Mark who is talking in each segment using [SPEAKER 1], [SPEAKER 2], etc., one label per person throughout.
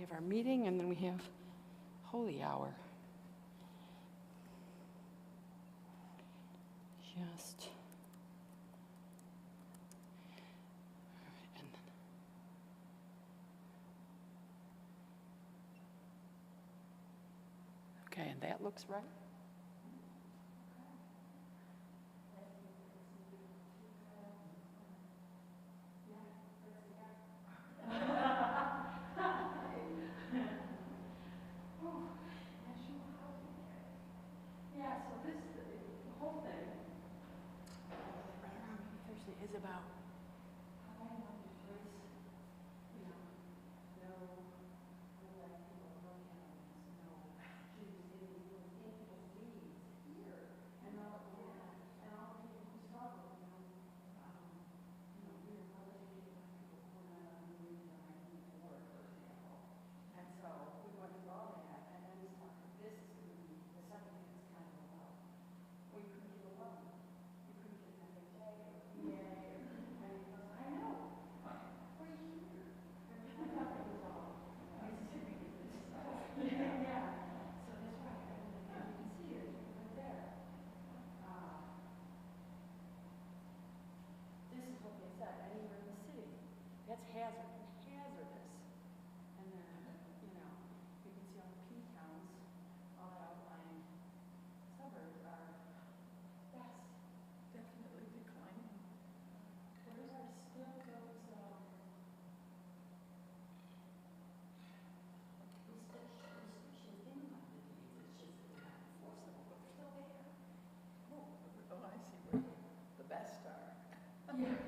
[SPEAKER 1] we have our meeting, and then we have holy hour. Just. And then. Okay, and that looks right. Is about how I want to choice, you know, no black people, no cannabis, no Jews, individuals leads here, and all the people who struggle, we're politically black people who are not on the reason I need to work, for example. And so we went through all that, and then this is going to be the second thing is kind of about, well, you couldn't get a loan. You couldn't get an FHA or VA. That's hazardous. And then, you can see all the P towns, all the outlying suburbs are, that's definitely declining. Where's our still those, restrictions in my disease? It's just that they're not enforceable, but they're still there.
[SPEAKER 2] Oh, I see where the best are.
[SPEAKER 1] Yeah.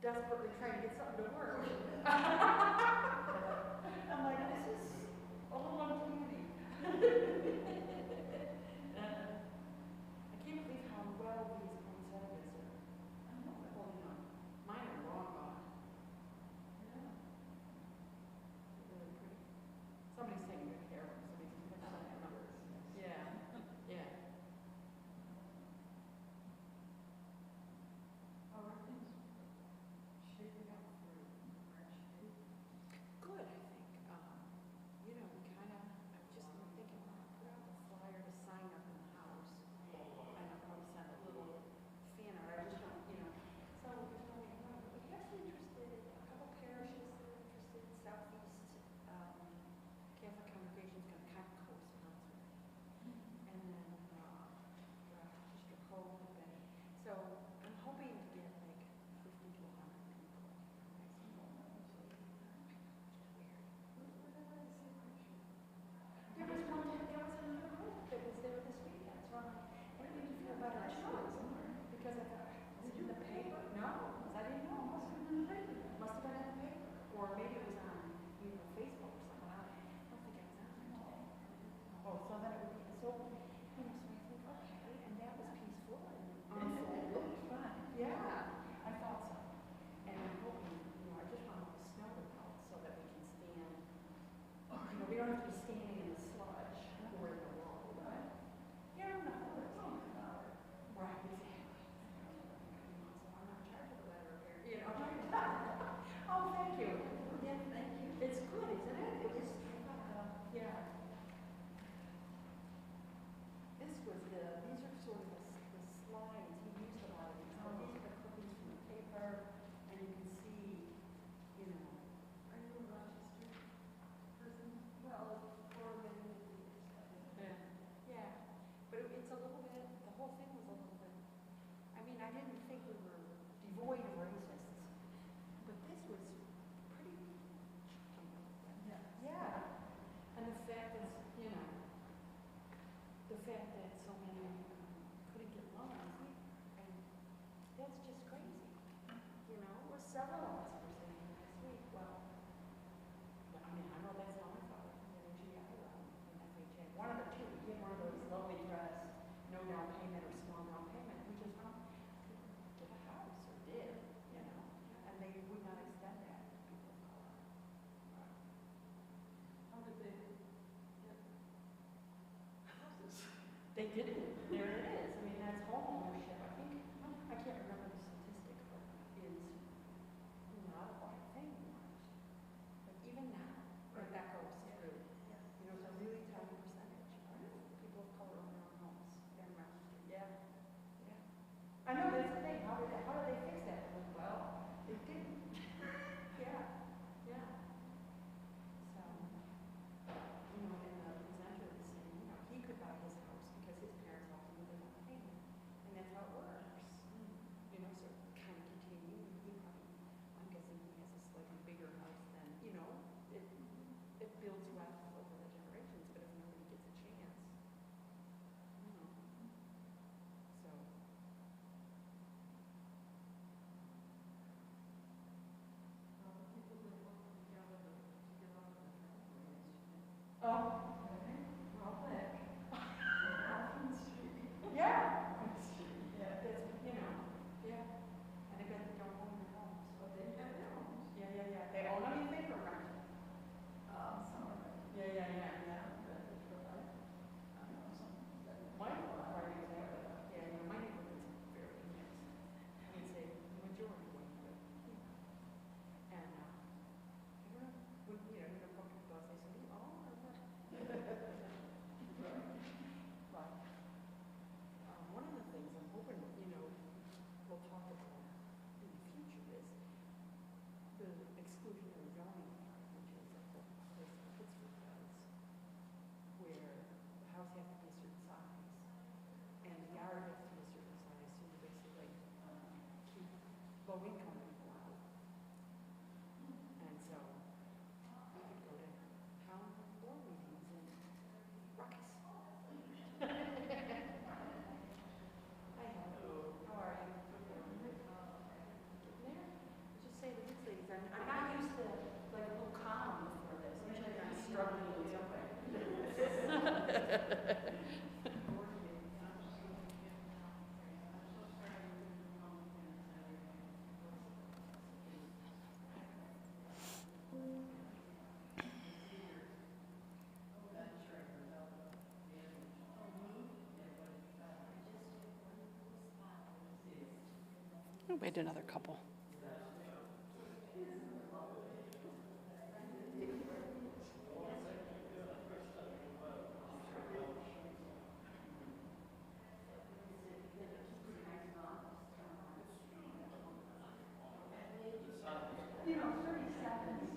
[SPEAKER 1] desperately trying to get something to work. I'm like, this is a little uncanny. I can't believe how well these poinsettias are holding up. Mine are long gone.
[SPEAKER 2] Yeah.
[SPEAKER 1] Really pretty. Somebody's taking good care of them. Somebody's putting something on them. Yeah, yeah.
[SPEAKER 2] How are things shaping up for March 8th?
[SPEAKER 1] Good, I think. You know, we kind of, I'm just thinking, when I put out the flyer to sign up in the house, and I'll probably send a little fan art. I just don't, you know. So we told me, well, we have some interested, a couple parishes that are interested, Southeast Catholic congregation's going to kind of co-sponsor it. And then Sister Cole had been. So I'm hoping to get like 50 to 100 people next month. There was another group that was there this weekend, so I'm like, I didn't even feel better choice, because I thought, was it in the paper? No, because I didn't know, it must have been in the paper. Must have been in the paper, or maybe it was on, you know, Facebook or something. I don't think I was on there today. Oh, so then it would be, so, you know, so I think, okay, and that was peaceful and unfolded.
[SPEAKER 2] Fun.
[SPEAKER 1] Yeah, I thought so. And I'm hoping, you know, I just want all the snow to melt so that we can stand. You know, we don't have to be standing in the sludge or in the road. Yeah, no, it's not about it. Right, exactly. So I'm not charged with the letter here, you know. Oh, thank you.
[SPEAKER 2] Yeah, thank you.
[SPEAKER 1] It's good, isn't it? It was, yeah. This was these are sort of the slides. He used a lot of these, but these are the clippings from the paper, and you can see, you know.
[SPEAKER 2] Are you a Rochester person?
[SPEAKER 1] Well, for many years. Yeah. Yeah. But it's a little bit, the whole thing was a little bit, I mean, I didn't think we were devoid of racists, but this was pretty,
[SPEAKER 2] Yeah.
[SPEAKER 1] yeah. And the fact that, you know, the fact that so many couldn't get loans, and that's just crazy. You know, it was several of us were saying last week, well, I mean, I know that's how I felt in a GI loan in FHA. One of the two, we had one of those lowly dressed, no down payment or small down payment, which is how people get a house or did, you know, and they would not extend that to people of color.
[SPEAKER 2] How did they get houses?
[SPEAKER 1] They didn't. There it is. I mean, that's home ownership. I think, I can't remember the statistic, but is not a white thing anymore. But even now,
[SPEAKER 2] Right.
[SPEAKER 1] that goes through.
[SPEAKER 2] Yes.
[SPEAKER 1] You know, it's a really tiny percentage. People of color own their own homes in Rochester. Yeah. Yeah. I know, that's the thing. How did they fix that? Well, they didn't. Yeah. Yeah. So, you know, and the presenter was saying, you know, he could buy his house because his parents helped him with the down payment. And that's how it
[SPEAKER 3] Wait another couple.
[SPEAKER 1] You know, 30 seconds.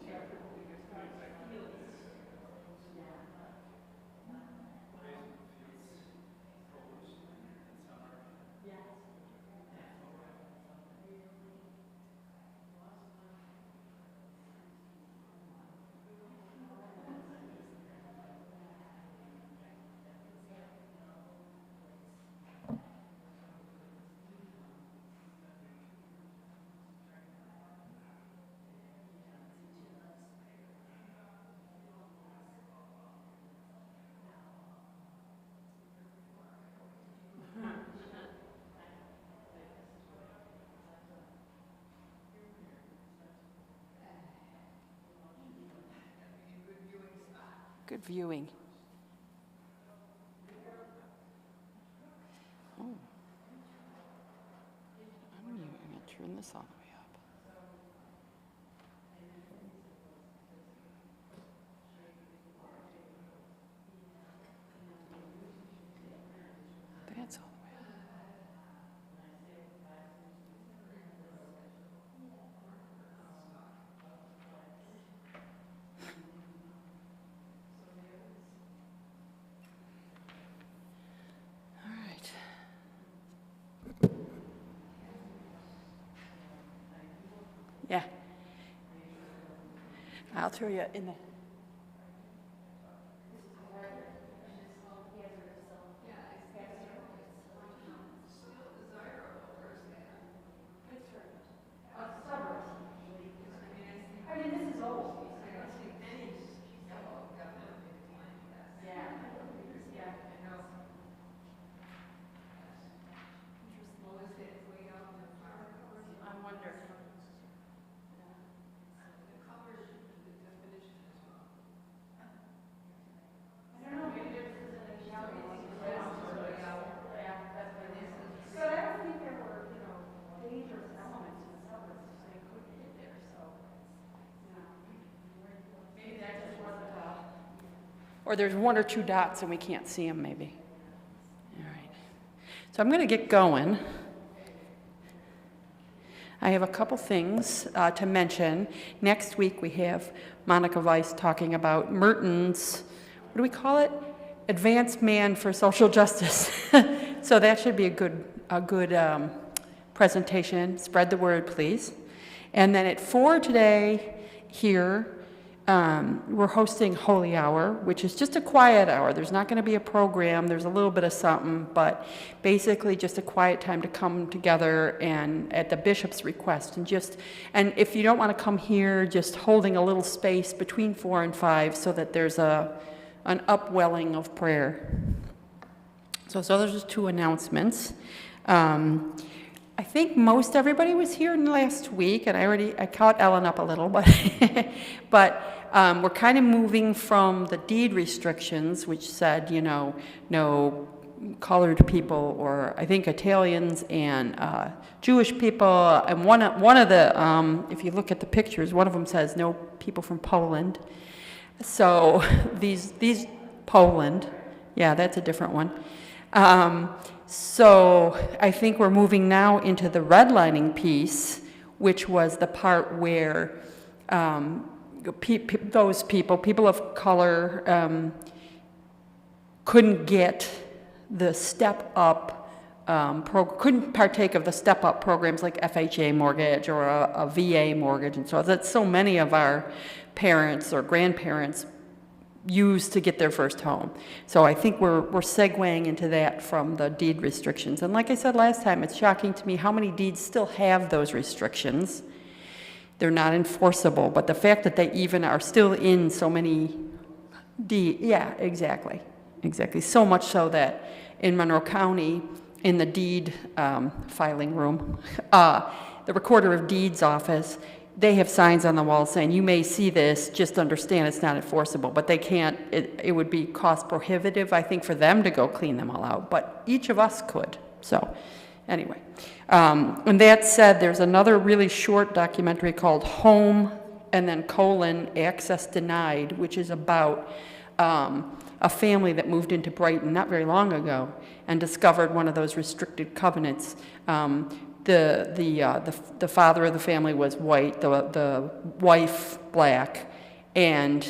[SPEAKER 3] Good viewing. Oh. I'm going to turn this all the way up. That's all the way up. All right. Yeah. I'll throw you in the.
[SPEAKER 1] I mean, this is old.
[SPEAKER 3] I wonder.
[SPEAKER 1] I don't know, maybe this is an example. But I don't think there were, you know, dangerous elements in the suburbs, so they couldn't get there, so, you know. Maybe that just wasn't
[SPEAKER 3] Or there's one or two dots and we can't see them, maybe. All right. So I'm going to get going. I have a couple things to mention. Next week we have Monica Weiss talking about Merton's, what do we call it? Advanced Man for Social Justice. So that should be a good presentation. Spread the word, please. And then at 4 today here, we're hosting Holy Hour, which is just a quiet hour. There's not going to be a program. There's a little bit of something, but basically just a quiet time to come together and at the bishop's request. And if you don't want to come here, just holding a little space between 4 and 5 so that there's an upwelling of prayer. So those are 2 announcements. I think most everybody was here last week, and I caught Ellen up a little, but we're kind of moving from the deed restrictions, which said, you know, no colored people, or I think Italians and Jewish people, and one of the, if you look at the pictures, one of them says no people from Poland. So these Poland, yeah, that's a different one. So I think we're moving now into the redlining piece, which was the part where those people of color, couldn't get the step-up, couldn't partake of the step-up programs like FHA mortgage or a VA mortgage, and so that's so many of our parents or grandparents used to get their first home. So I think we're segueing into that from the deed restrictions. And like I said last time, it's shocking to me how many deeds still have those restrictions. They're not enforceable, but the fact that they even are still in so many deeds, yeah, exactly. exactly. So much so that in Monroe County, in the deed filing room, the recorder of deeds office, they have signs on the wall saying, you may see this, just understand it's not enforceable, but they can't, it would be cost prohibitive, I think, for them to go clean them all out, but each of us could. So anyway, and that said, there's another really short documentary called Home and then : Access Denied, which is about a family that moved into Brighton not very long ago and discovered one of those restricted covenants. The father of the family was white, the wife black, and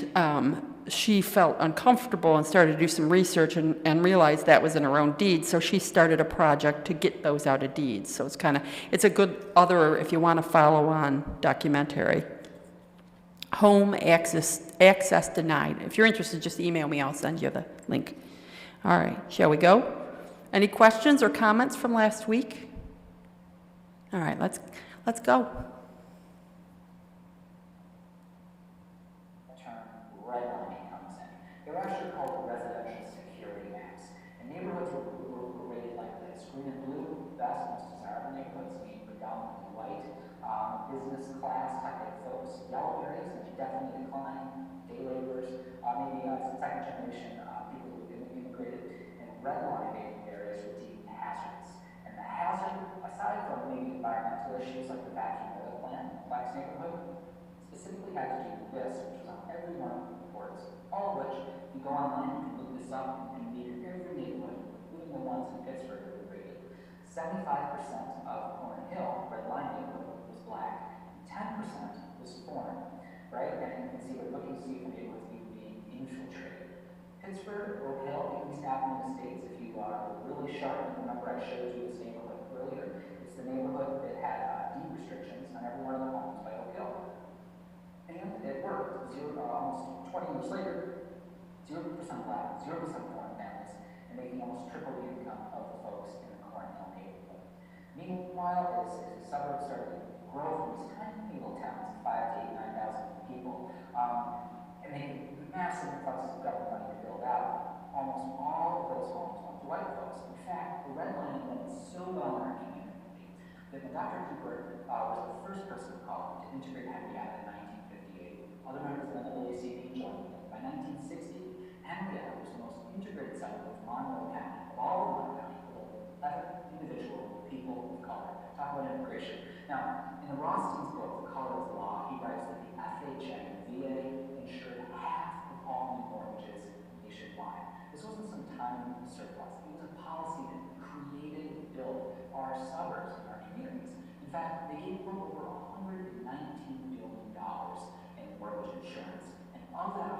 [SPEAKER 3] she felt uncomfortable and started to do some research and realized that was in her own deed. So she started a project to get those out of deeds. So it's a good other, if you want to follow on, documentary. Home access denied. If you're interested, just email me. I'll send you the link. All right, shall we go? Any questions or comments from last week? All right, let's go.
[SPEAKER 4] The term redlining comes in. They were actually called residential security maps. And neighborhoods were rated like this: green and blue, best, most desirable neighborhoods, being predominantly white. Business class type of folks. Yellow areas, which definitely decline. Day laborers, maybe second generation people who immigrated. And redlining areas were deemed hazardous. And the hazard, aside from maybe environmental issues like the vacuum oil plant in the Flax neighborhood, specifically had to do with this, which was on every one of the reports, all of which, if you go online, you can look this up and meet in every neighborhood, including the ones in Pittsburgh that were rated. 75% of Corn Hill, red line neighborhood, was black, and 10% was foreign, right? And you can see, we're looking to see if the neighborhoods being infiltrated. Pittsburgh, Oak Hill, East Avenue Estates, if you are really sharp, remember I showed you this neighborhood earlier, it's the neighborhood that had deed restrictions on every one of the homes by Oak Hill. And it worked. Almost 20 years later, 0% black, 0% foreign families, and making almost triple the income of the folks in the Corn Hill neighborhood. Meanwhile, as the suburbs started to grow from these tiny little towns of 5,000 to 8,000 people, and they had massive influxes of government money to build out, almost all of those homes went to white folks. In fact, the redlining went so well in our community that when Dr. Cooper was the first person of color to integrate Henrietta in 1958, other members of the NAACP joined him. By 1960, Henrietta was the most integrated suburb of Monroe County, of all of Monroe County, with 11 individual people of color. Talk about immigration. Now, in the Rothstein's book, The Color of Law, he writes that the FHA and the VA insured half of all new mortgages nationwide. This wasn't some tiny surplus. It was a policy that created and built our suburbs and our communities. In fact, they gave over $119 billion in mortgage insurance. And of that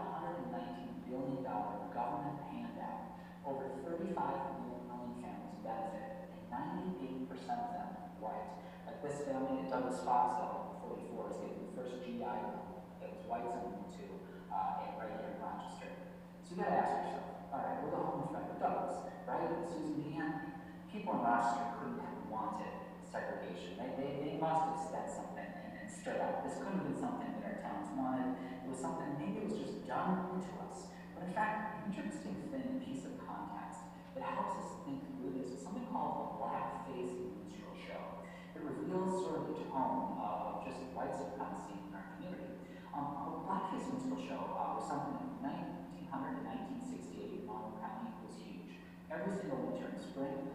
[SPEAKER 4] $119 billion government handout, over 35 million families benefited, and 98% of them white. Like this family at Douglas Foxville, 44, is getting the first GI Bill that was white zoned to right here in Rochester. So you gotta ask yourself, all right, we're the homes right with Douglas, right? And Susan B. Anthony. People in Rochester couldn't have wanted segregation. They must have said something and stood up. This couldn't have been something that our towns wanted. It was something, maybe it was just done to us. But in fact, an interesting piece of context that helps us think through this is something called a blackface minstrel show. It reveals sort of the tone of just white supremacy in our community. A blackface minstrel show was something that from 1900 to 1968 in Monroe County was huge. Every single winter and spring,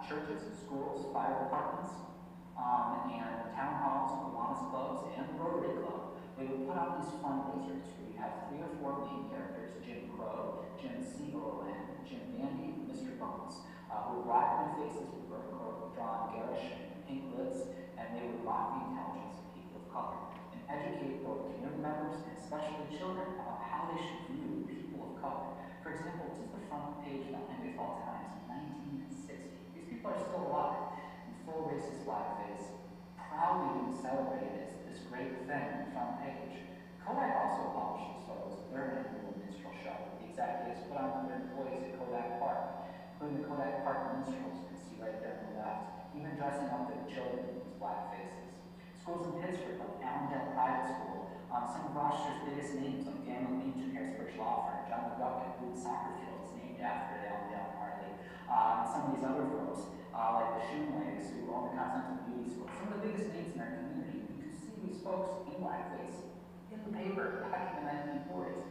[SPEAKER 4] churches, schools, fire departments, and town halls, Kiwanis clubs, and the Rotary Club, they would put out these fundraisers where you have 3 or 4 main characters: Jim Crow, Jim C. Orland, Jim Vandy, Mr. Bones, who were black in their faces with burnt crow, drawn garish and pink lips, and they would mock the intelligence of people of color and educate both community members and especially children about how they should view people of color. For example, just the front page of the Henry Fall Times in 1960. These people are still alive in full racist blackface, proudly being celebrated as this great thing on the front page. Kodak also published these photos of their annual minstrel show that the executives put on for their employees at Kodak Park, including the Kodak Park minstrels you can see right there on the left, even dressing up their children in these black faces. Schools in Pittsburgh, like Allendale Private School, some of Rochester's biggest names, like Daniel Leach and Harrisburg Law Firm, John McGuckin, who the soccer field is named named after Dale Hartley. And some of these other folks, like the Shane Weigands, who own the Continental Beauty School, some of the biggest names in our community, you could see these folks in blackface in the paper back in the 1940s.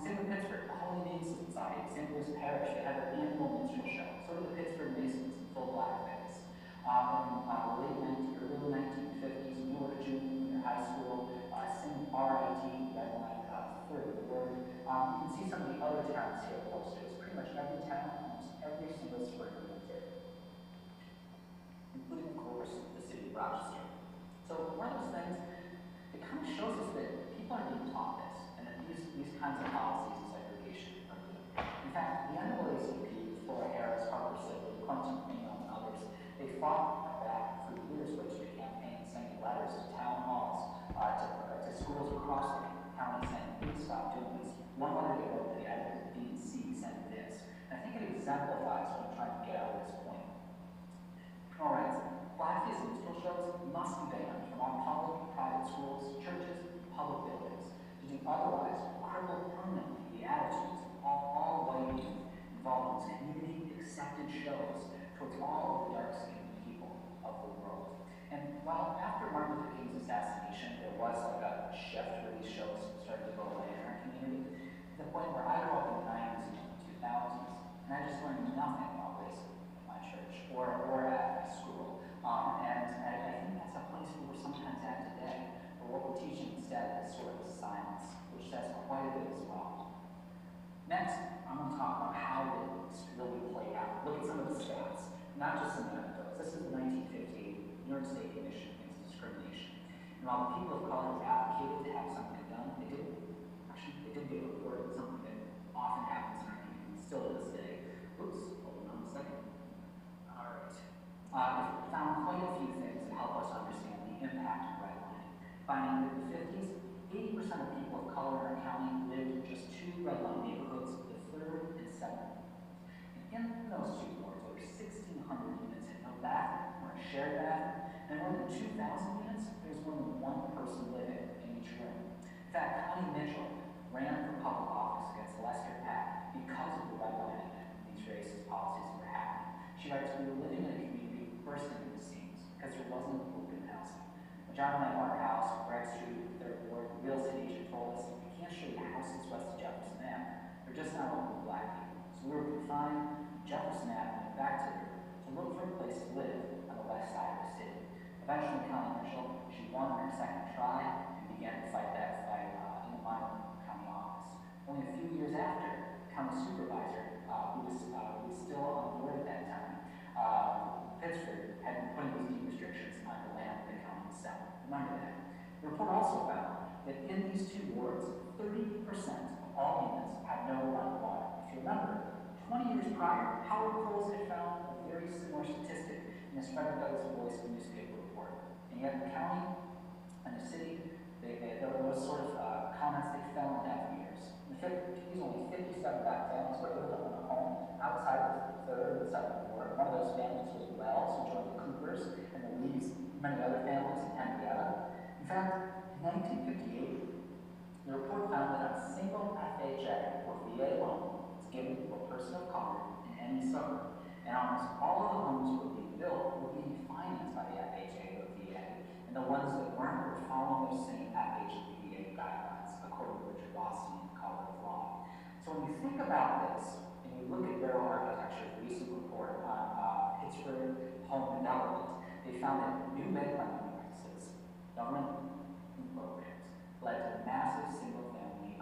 [SPEAKER 4] Same with Pittsburgh, the Holy Name Society, St. Louis Parish, they had their annual minstrel show. So did the Pittsburgh Masons in full blackface. In the early 1950s, Newark Junior High School, St. RIT, Red Line, third word. You can see some of the other towns here posters. Pretty much every town, almost every single spring of winter, including, of course, the city of Rochester. So one of those things, it kind of shows us that people are being taught this, and that these kinds of policies of segregation are good. In fact, the NAACP, Flora Harris, Harper Sibley, Clemson Greenwell, and others, they fought back for years legislative campaigns, sending letters to town halls, to schools across the county saying, please stop doing this. One letter they wrote to the editor of the D&C said this, and I think it exemplifies what I'm trying to get out of this point. All right, blackface minstrel shows must be banned from all public and private schools, churches, and public buildings. To do otherwise will cripple permanently the attitudes of all white youth involved in community-accepted shows towards all of the dark-skinned people of the world. And while after Martin Luther King's assassination, there was like a shift where these shows started to go away in our community, to the point where I grew up in the 90s and 2000s, and I just learned nothing about racism at my church or at my school. And I think that's a place where we're sometimes at today, where what we're teaching instead is sort of silence, which says quite a bit as well. Next, I'm going to talk about how it's really played out. Look at some of the stats, not just some anecdotes. This is the 1958 New York State Commission Against Discrimination. And while the people of color advocated to have something done, they didn't. Actually, they did get reported, something that often happens in our community, still to this day. Oops, hold on a second. All right. We found quite a few things that help us understand the impact of redlining. Finding that in the 50s, 80% of people of color in our county lived in just 2 red line neighborhoods, the 3rd and 7th. And in those 2 wards, over 1,600 units had no bathroom or a shared bathroom, and more than 2,000 units, there was more than 1 person living in each room. In fact, Connie Mitchell ran for public office against Lester Pack because of the redlining and these racist policies that were happening. She writes, we were living in a community bursting into the seams because there wasn't open housing. When John and I bought our house on Greg Street, 3rd Ward, the real estate agent told us, we can't show you houses west of Jefferson Ave. They're just not open to black people. So we were confined Jefferson Avenue back to her to look for a place to live on the west side of the city. Eventually, Connie Mitchell, she won her second try and began to fight that fight in the minor county office. Only a few years after, county supervisor, who was still on board at that time, Pittsburgh had been putting these deed restrictions on the land of the county itself. Remember that. The report also found that in these 2 wards, 30% of all units had no running water. If you remember, 20 years prior, Howard Coles had found a very similar statistic in his Frederick Douglass Voice newspaper report. And yet the county and the city, those sort of comments, they fell in deaf ears. In the 50s, only 57 black families were able to own a home outside of the 3rd and 7th ward. One of those families was Wells, who joined the Coopers, and the Lees, many other families in Henrietta. In fact, in 1958, the report found that a single FHA or VA loan was given to a person of color in any suburb, and almost all of the homes that were being built were being financed by the FHA or VA, and the ones that weren't were following those same FHA VA guidelines, according to Richard Boston in Color of Law. So when you think about this, and you look at Barrel Architecture's recent report on Pittsburgh home development, they found that new bank lending practices, government programs, led to massive single-family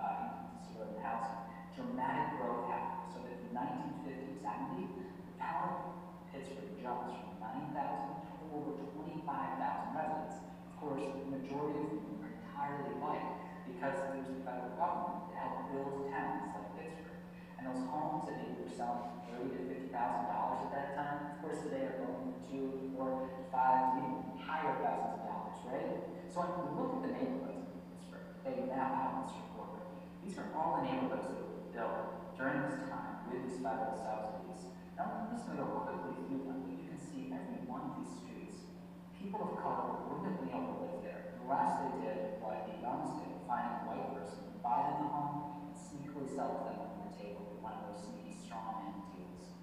[SPEAKER 4] suburban housing. Dramatic growth happened, so that in the 1950s, the town of Pittsburgh jumps from 9,000 to over 25,000 residents. Of course, the majority of them are entirely white because there's the federal government to help build towns like Pittsburgh. And those homes that they were selling $30,000 to $50,000 at that time, of course, today are going from $2,000 to $4,000 to $5,000 to even higher thousands of dollars, right? So when we look at the neighborhoods of Pittsburgh, they map out this report. These are all the neighborhoods that were built during this time with these federal subsidies. Now, I'm just going to go quickly through them, but you can see every one of these streets, people of color wouldn't be able to live there. The last they did, what the Youngs did, find a white person, buy them a home, and sneakily sell it to them on the table with one of those sneaky strongman deals.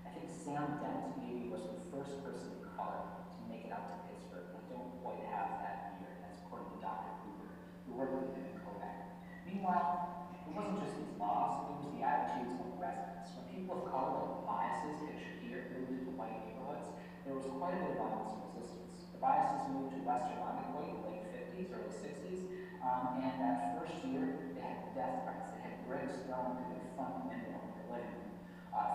[SPEAKER 4] I think Sam Dent maybe was the first person of color to make it out to Pittsburgh. I don't quite have that year, that's according to Dr. Cooper, who worked with him in Kodak. Meanwhile, it wasn't just these laws, it was the attitudes of residents. When people of color with biases, pictured here, moved into white neighborhoods, there was quite a bit of violence and resistance. The biases moved to Western Onondaga in the late 50s, early 60s, and that first year, they had death threats. They had bricks thrown through their front window of their living room,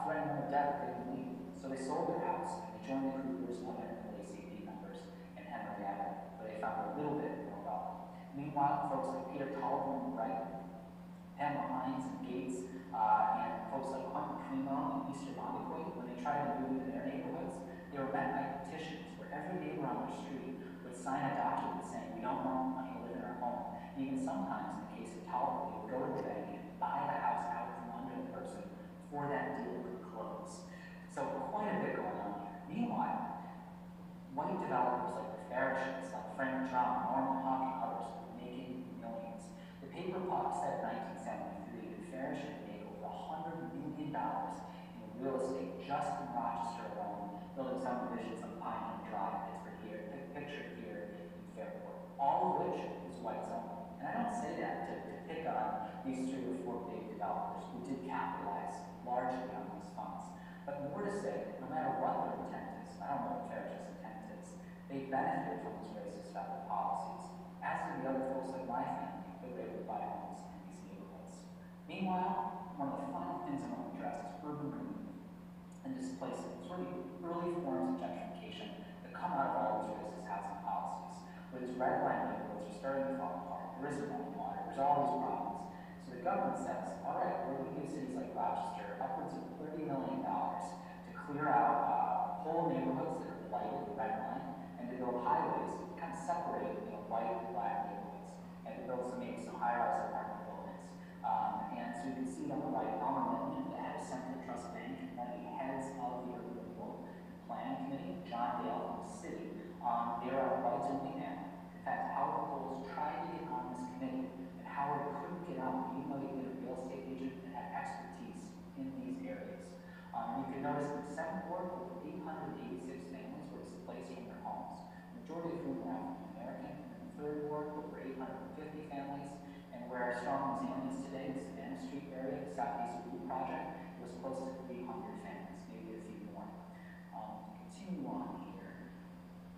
[SPEAKER 4] threatening them with death if they didn't leave. So they sold their house, and they joined the Coopers, other NAACP members, in Henrietta, where they found a little bit more welcome. Meanwhile, folks like Peter Tolliver and Wright, Pamela Hines and Gates, and folks like Hunt and Primo and Eastern Onondaga, when they tried to move into their neighborhoods, they were met by petitions where every neighbor on their street would sign a document saying, we don't want money to live in our home. And even sometimes, in the case of Tolliver, they would go to the bank and buy the house out from under the person before that deal could close. So quite a bit going on here. Meanwhile, white developers like the Farishes, like Frank John, Norman Hawk, and others were making millions. The paper pop said in 1973 that Farish had made over $100 million in real estate just in Rochester alone, building subdivisions on Pine Hill Drive, Pittsburgh here, pictured here in Fairport, all of which was white zone. And I don't say that to pick on these 3 or 4 big developers who did capitalize largely on these funds, but more to say, no matter what their intent is, I don't know what Farish's intent is, they benefited from these racist federal policies, as did the other folks like my family that were able to buy homes in these neighborhoods. Meanwhile, one of the final things I want to address is urban renewal and displacement, sort of the early forms of gentrification that come out of all these racist housing policies, where these red line neighborhoods are starting to fall apart, there isn't running water, there's all these problems. So the government says, all right, we're going to give cities like Rochester upwards of $30 million to clear out whole neighborhoods that are blighted with red line, and to build highways kind of separated, white and black neighborhoods, and to build maybe some high-rise apartment buildings. And so you can see on the right, Elmer Minton, the head of Central Trust Bank, and one of the heads of the Urban Renewal Planning Committee, John Dale from the city, they are whites only now. In fact, Howard Coles tried to get on this committee, and Howard couldn't get on, even though he was a real estate agent and had expertise in these areas. You can notice in the second ward, over 886 families were displaced from their homes. The majority of whom were African American. In the third ward, over 850 families. And where our strong museum is today, the Savannah Street area, the Southeast Blue Project, it was close to 300 families, maybe a few more. Continue on here.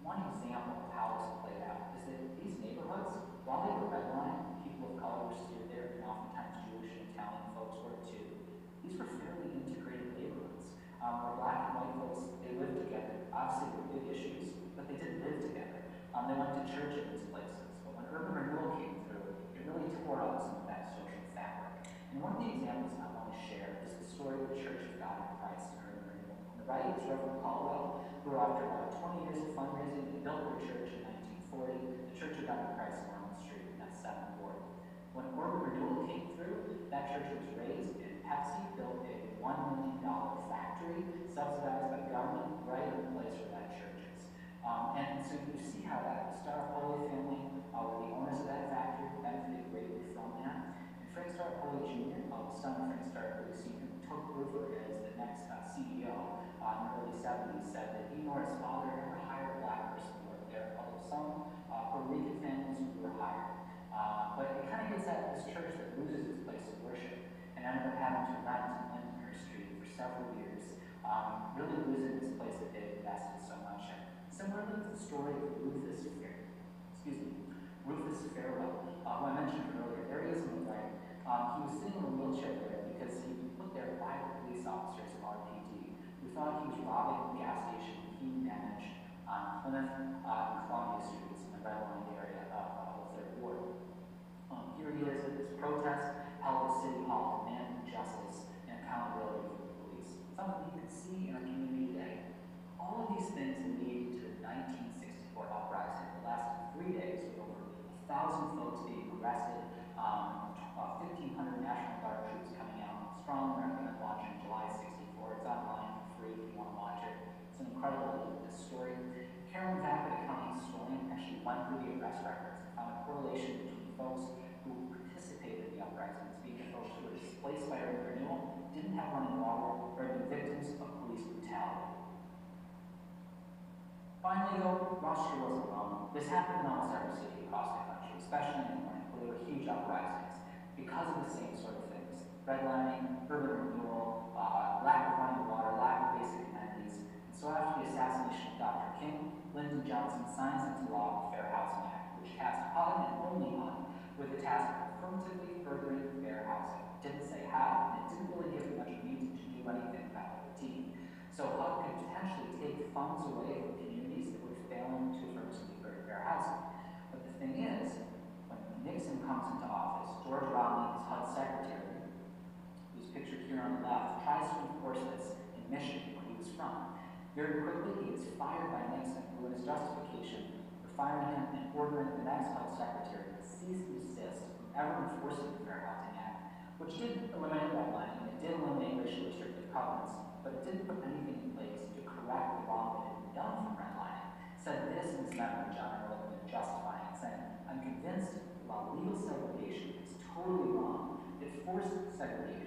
[SPEAKER 4] One example of how this played out is that these neighborhoods, while they were redlined, people of color were still there, and oftentimes Jewish and Italian folks were too. These were fairly integrated neighborhoods, where black and white folks, they lived together. Obviously, there were big issues, but they did live together. They went to church in these places. But when urban renewal came through, it really tore up some of that social fabric. And one of the examples I want to share is the story of the Church of God in Christ in urban renewal. On the right is Reverend Caldwell, who after about 20 years of fundraising, they built their church in 1940, the Church of God in Christ on Market Street in that 7th ward. When urban renewal came through, that church was raised, and Pepsi built a $1 million factory subsidized by the government right in the place where that church is. And so you see how that Starapoli family were the owners of that factory, benefited greatly from that. And Frank Starapoli Jr., the son of Frank Starapoli Sr., who took over as the next CEO in the early 70s, said that he nor his father ever hired a black person to work there, although some Puerto Rican families were hired. But it kind of gets at this church that loses its place of worship and ended up having to rent in Lindenhurst Street for several years, really losing this place that they invested so much in. Similarly to the story of Rufus Farewell, who I mentioned earlier, there he is on the right. He was sitting in a wheelchair there because he was put there by the police officers of RPD, who thought he was robbing a gas station with heat damage on Plymouth and Columbia Streets in the Red Line area of the 3rd Ward. Here he is at this protest held at City Hall demanding justice and accountability for the police. Something you can see in our community today. All of these things lead to the 1964 uprising that lasted 3 days with over 1,000 folks being arrested, 1,500 National Guard troops coming out. Strong recommend watching July 64. It's online for free if you want to watch it. It's an incredible look at this story. Carolyn Vaca, a county historian, actually went through the arrest records and found a correlation between folks who participated in the uprising, speaking of folks who were displaced by urban renewal, didn't have running water, or had been victims of police brutality. Finally, though, Rochester wasn't alone. This happened in almost every city across the country, especially in the morning, where there were huge uprisings because of the same sort of things: redlining, urban renewal, lack of running water, lack of basic amenities. And so after the assassination of Dr. King, Lyndon Johnson signs into law the Fair Housing Act, which tasked HUD and only HUD with the task of affirmatively furthering fair housing. It didn't say how, and it didn't really give it much means to do anything about the routine. So HUD could potentially take funds away from communities that were failing to affirmatively further fair housing. But the thing is, when Nixon comes into office, George Romney, his HUD secretary, who's pictured here on the left, tries to enforce this in Michigan, where he was from. Very quickly, he is fired by Nixon, who in his justification for firing him and ordering the next HUD secretary to cease and desist from ever enforcing the Fair Housing Act, which did eliminate redlining, it did eliminate racially restrictive covenants, but it didn't put anything in place to correct the wrong that had been done from redlining. Said this in his memo, John Ehrlichman, justifying it, saying, "I'm convinced that while legal segregation is totally wrong, that forced segregation,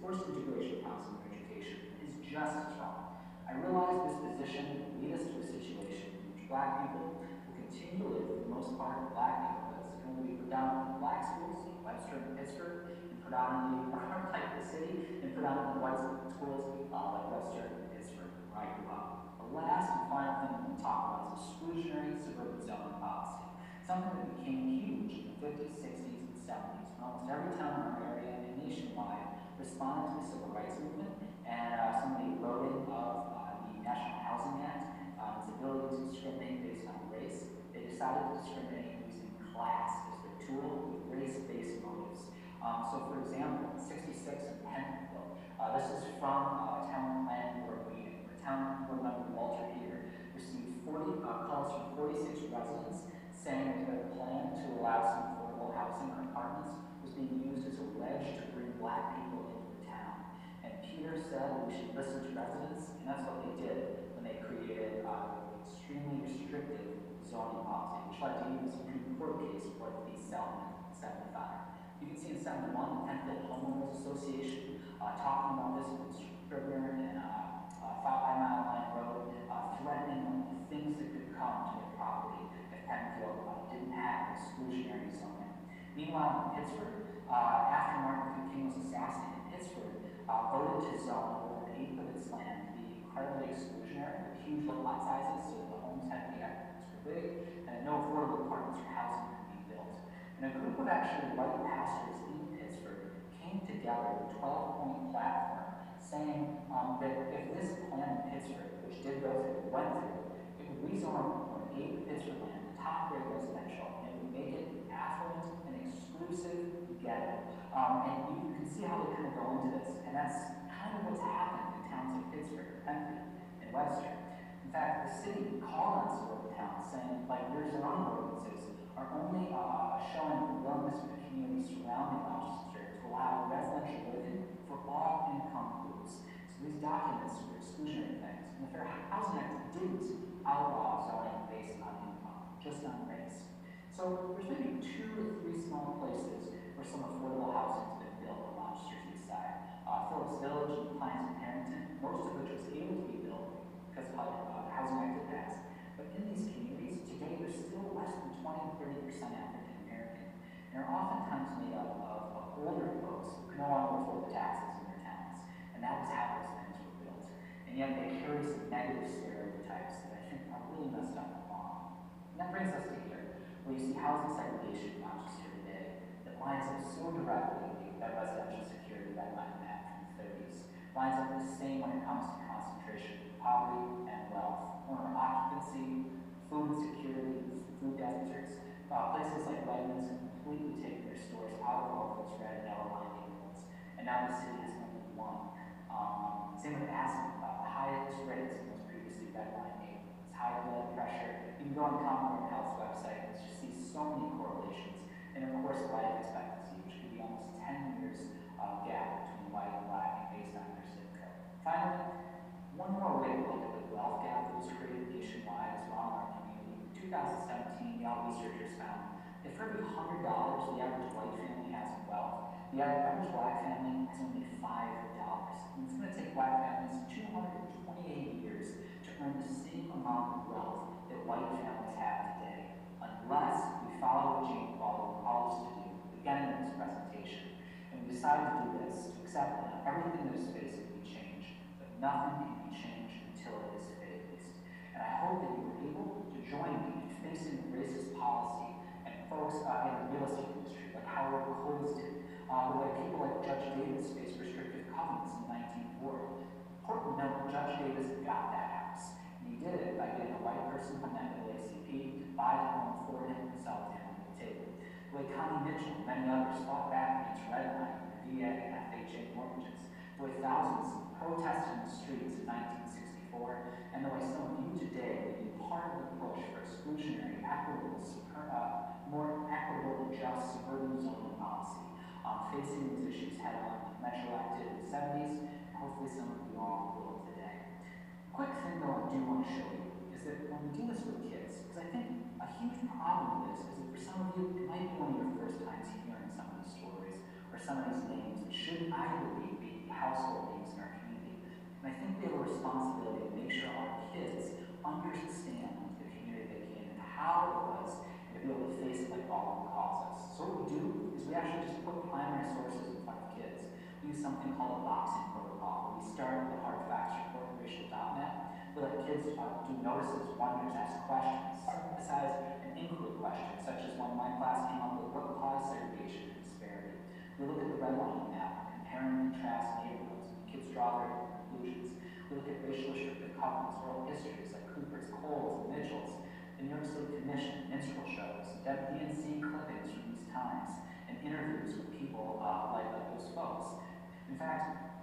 [SPEAKER 4] forced integration of housing and education is just as wrong. I realize this position will lead us to a situation in which Black people will continue to live, for the most part, in Black neighborhoods, and will be predominantly Black schools, like Webster and Pittsburgh, and predominantly, like the city, and predominantly white schools, like Webster and Pittsburgh, where I grew up. The last and final thing I'm going to talk about is exclusionary suburban zoning policy, something that became huge in the 50s, 60s, and 70s, when almost every town in our area and nationwide responded to the civil rights movement and some of the eroding of the National Housing Act, its ability to discriminate based on race. They decided to discriminate using class as their tool with race-based motives. So for example, 66 in Pentonville, this is from town planning board meeting, where town board member Walter Peter received 40 calls from 46 residents saying that their plan to allow some affordable housing or apartments was being used as a wedge to bring Black people into the town. And Peter said we should listen to residents, and that's what they did when they created extremely restrictive zoning policy, which led to even a Supreme Court case for the settlement in 75. You can see in 71, the Penfield Homeowners Association talking about this with Scribner and 5 Mile Line Road, threatening the things that could come to their property if Penfield didn't have exclusionary zoning. Meanwhile, in Pittsburgh, after Martin Luther King was assassinated, Pittsburgh voted to zone over an eighth of its land to be incredibly exclusionary, with huge lot sizes, so the homes had to be extra big, and no affordable apartments or housing could be built. And a group of actually white pastors in Pittsburgh came together with a 12-point platform saying that if this plan in Pittsburgh, which did go through, went through, it would rezone from 8 Pittsburgh land to top-grade residential, and it would make it affluent and exclusive. You get it. And you can see how they kind of go into this, and that's kind of what's happened in towns like Pittsburgh, Penfield, and Webster. In fact, the city called on suburban towns saying, like, your zoning ordinances are only showing the willingness of the community surrounding Rochester to allow residential living for all income groups. So these documents were exclusionary things. And the Fair Housing Act didn't outlaw zoning based on income, just on race. So there's maybe 2 or 3 small places where some affordable housing has been built on Rochester's east side. Phillips Village and Pines and Harrington, most of which was able to be built because of the Housing Act had passed. But in these communities, today there's still less than 20 to 30% African American. And are oftentimes made up of older folks who can no longer afford the taxes in their towns. And that was how those things were built. And yet they carry some negative stereotypes that I think are really messed up and wrong. And that brings us to here, where you see housing segregation in Rochester today that lines up so directly with that residential security redlining act from the 30s. Lines up the same when it comes to concentration of poverty and wealth, owner occupancy, food insecurity, food deserts. Places like Wegmans have completely taken their stores out of all those red and yellow line neighborhoods, and now the city has only one. Same with asthma, the highest rates in those previously red line neighborhoods, high blood pressure. You can go on Commonwealth Health's website and just see so many correlations, and of course life expectancy, which could be almost 10 years gap between white and black based on their zip code. Finally, one more way to look at the wealth gap that was created nationwide as well in our community. In 2017, Yale researchers found that for every $100 the average white family has in wealth, The average black family has only $5. And it's going to take black families 228 years to earn the same amount of wealth that white families have today, unless we follow what Jane Baldwin calls us to do at the beginning of this presentation. And we decide to do this, to accept that everything that is faced can be changed, but nothing can be changed until it is faced. And I hope that you were able to join me in facing racist policy and folks in the real estate industry, like Howard Coles did, like people like Judge Davis faced restrictive covenants in the 1940s. Important note, Judge Davis got that house. And he did it by getting a white person from the NAACP to buy the home for him and sell it to him on the table. The way Connie Mitchell and many others fought back against redlining, the VA, and FHA mortgages. The way thousands protested in the streets in 1964, and the way some of you today may be part of the push for exclusionary, equitable, more equitable and just suburban zoning policy, facing these issues head-on. Metro acted in the 70s, and hopefully some of you all will today. Quick thing though I do want to show you is that when we do this with kids, because I think a huge problem with this is that for some of you, it might be one of your first times hearing some of these stories or some of these names that should, I believe, be household names in our community. And I think we have a responsibility to make sure our kids understand the community they came in, how it was, and to be able to face it like Baldwin calls us. So what we do is we actually just put primary sources in front of kids. We use something called a boxing protocol. We start with a hard facts report in racial.net. We let kids do notices, wonders, ask questions, synthesize an inquiry question, such as when my class came up with what caused segregation and disparity. We look at the redlining map, compare and contrast neighborhoods. Kids draw their conclusions. We look at racial restrictive covenants, oral histories like Cooper's, Coles, and Mitchell's, the New York City Commission, minstrel shows, DNC clippings from these times, and interviews with people like those folks. In fact,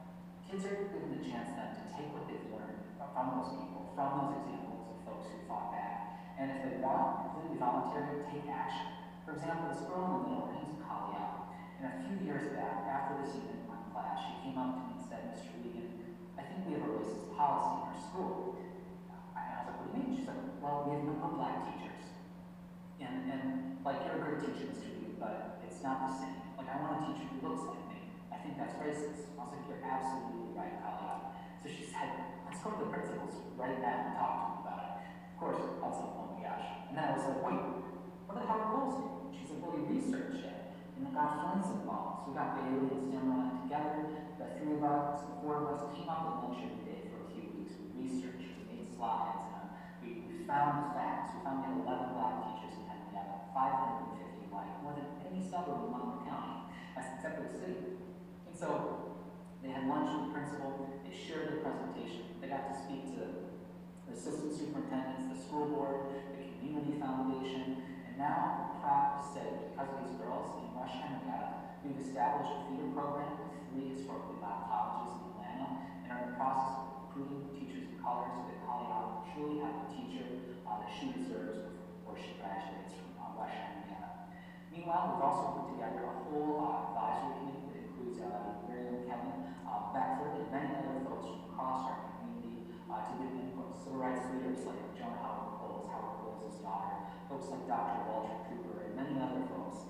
[SPEAKER 4] kids are given the chance then to take what they've learned from those people, from those examples of folks who fought back, and if they want, completely voluntarily take action. For example, this girl in the middle, her name's Kalia, and a few years back, after this unit in my class, she came up to me and said, Mr. Weigand, I think we have a racist policy in our school. And I was like, what do you mean? She's like, well, we have no black teachers. And like, you're a great teacher, Mr. Weigand, but it's not the same. Like, I want a teacher who looks like me. I think that's racist. I was like, you're absolutely right, Kalia. So she said, let's go to the principals right now and talk to them about it. Of course, I was like, oh my gosh. And then I was like, wait, what did Howard Coles do? She's like, well, he researched it. And then got friends involved. So we got Bailey and Stimrod together. The three of us, the four of us, came up with lunch every day for a few weeks. We researched, we made slides, and we found the facts. We found we had 11 black teachers in Henrietta, 550 white, more than any suburb in Monmouth County, except for the city. And so they had lunch with the principal, they shared their presentation, they got to speak to the assistant superintendents, the school board, the community foundation, and now I'm proud to say, because of these girls in Rush Henrietta, we've established a feeder program with 3 historically black colleges in Atlanta, and are in the process of recruiting teachers of color so that Kalia will truly have the teacher that she deserves before she graduates from Rush Henrietta. Meanwhile, we've also put together a whole advisory committee that includes Miriam Kevin, Beckford, and many other folks from across our community to give input. Civil rights leaders like Joan Howard Coles' daughter, folks like Dr. Walter Cooper, and many other folks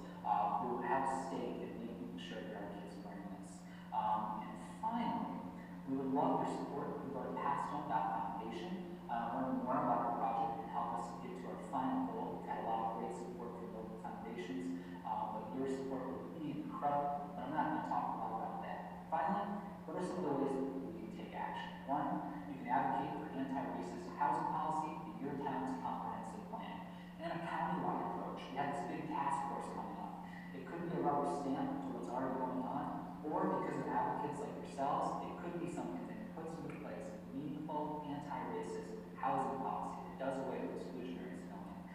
[SPEAKER 4] who have a stake in making sure that our kids learn this. And finally, we would love your support. You go to Passstone.foundation, learn more about our project and help us get to our final goal. We've had a lot of great support from local foundations, but your support would be incredible. But I'm not going to talk a lot about that. Finally, what are some of the ways that we can take action? One, you can advocate for anti-racist housing policy in your town's comprehensive plan, and a county-wide approach. We have this big task force coming up. It could be a rubber stamp to what's already going on, or because of advocates like yourselves, it could be something that puts into place a meaningful anti-racist housing policy that does away with exclusionary zoning,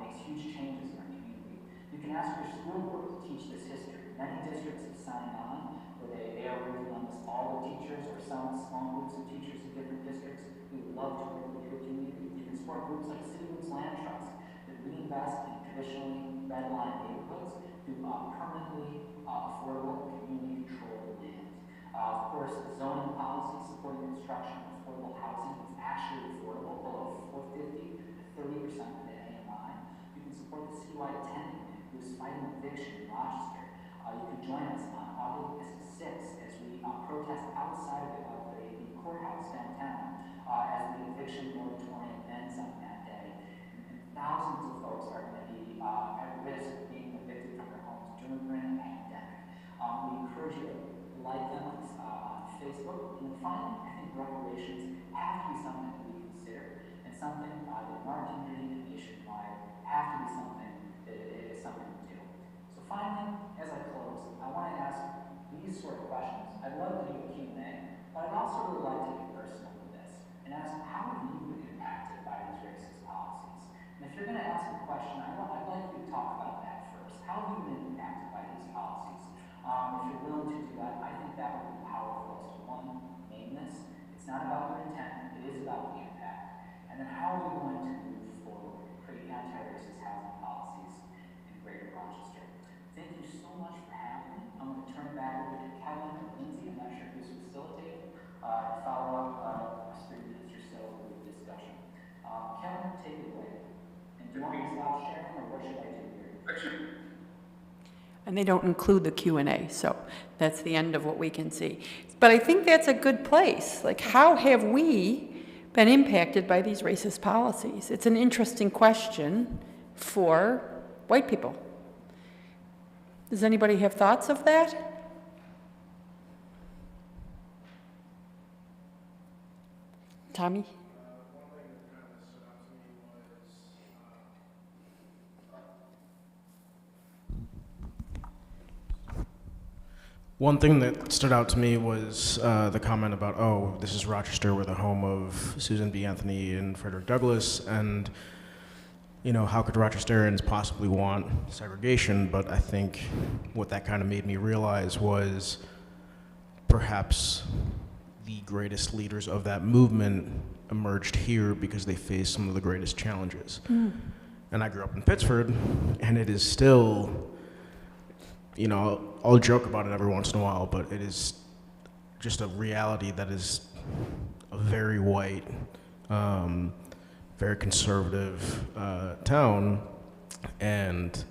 [SPEAKER 4] makes huge changes in our community. You can ask your school board to teach this history. Many districts have signed on, where they are working on this all the teachers or some small groups of teachers in different districts. We would love to work with your community. You can support groups like City Roots Land Trust that reinvest in traditionally redlined neighborhoods through permanently affordable community-controlled land. Of course, zoning policy supporting construction of affordable housing is actually affordable, below 450 to 30% of the AMI. You can support the citywide attendant who is fighting eviction in Rochester. You can join us on regulations have to be something that we consider, and something that in our community and nationwide have to be something that it is something we do. So finally, as I close, I want to ask these sort of questions. I'd love to do a Q&A, but I'd also really like to get personal with this and ask, how have you been impacted by these racist policies? And if you're going to ask a question, I'd like you to talk about that first. How have you been impacted by these policies? If you're willing to do that, I think that would be powerful as to one, name this. It's not about your intent, it is about the impact. And then how are we going to move forward, create anti-racist housing policies in Greater Rochester? Thank you so much for having me. I'm going to turn it back over to Kevin or Lindsay, I'm not sure who's facilitating, to follow up 3 minutes or so with discussion. Kevin, take it away. And do you want me to stop sharing, or what should I do here?
[SPEAKER 3] And they don't include the Q&A, so that's the end of what we can see. But I think that's a good place. Like, how have we been impacted by these racist policies? It's an interesting question for white people. Does anybody have thoughts of that? Tommy?
[SPEAKER 5] One thing that stood out to me was the comment about, oh, this is Rochester, we're the home of Susan B. Anthony and Frederick Douglass, and you know, how could Rochesterians possibly want segregation? But I think what that kind of made me realize was perhaps the greatest leaders of that movement emerged here because they faced some of the greatest challenges. And I grew up in Pittsford, and it is still, you know, I'll joke about it every once in a while, but it is just a reality that is a very white, very conservative town, and